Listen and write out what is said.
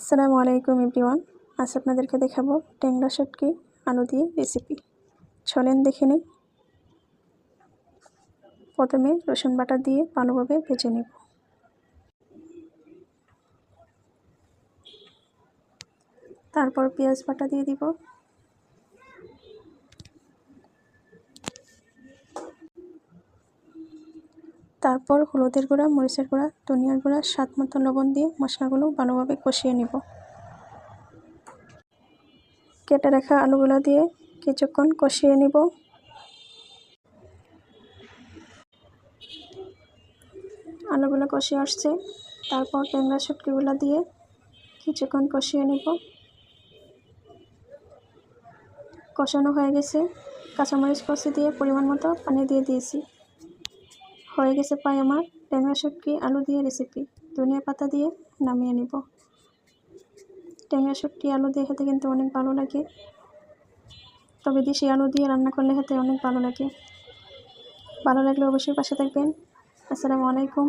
আসসালামু আলাইকুম এভরিওয়ান। আজ আপনাদেরকে দেখাবো ট্যাংরা শুটকি আলু দিয়ে রেসিপি। চলেন দেখে নিই। প্রথমে রসুন বাটা দিয়ে ভালোভাবে ভেজে নেব। তারপর পেঁয়াজ বাটা দিয়ে দিব। তারপর হলুদের গুঁড়া, মরিচের গুঁড়া, ধনিয়ার গুঁড়া, স্বাদ মতো লবণ দিয়ে মশলাগুলো ভালোভাবে কষিয়ে নেব। কেটে রাখা আলুগুলো দিয়ে কিছুক্ষণ কষিয়ে নেব। আলুগুলো কষিয়ে আসছে, তারপর ট্যাংরা শুটকিগুলো দিয়ে কিছুক্ষণ কষিয়ে নেব। কষানো হয়ে গেছে, কাঁচামরিচ কষি দিয়ে পরিমাণ মতো পানি দিয়ে দিয়েছি। হয়ে গেছে প্রায় আমার ট্যাংরা শুটকি আলু দিয়ে রেসিপি। ধনিয়া পাতা দিয়ে নামিয়ে নেব। ট্যাংরা শুটকি আলু দিয়ে খেতে কিন্তু অনেক ভালো লাগে, তবে দেশি আলু দিয়ে রান্না করলে খেতে অনেক ভালো লাগে। ভালো লাগলে অবশ্যই পাশে থাকবেন। আসসালামু আলাইকুম।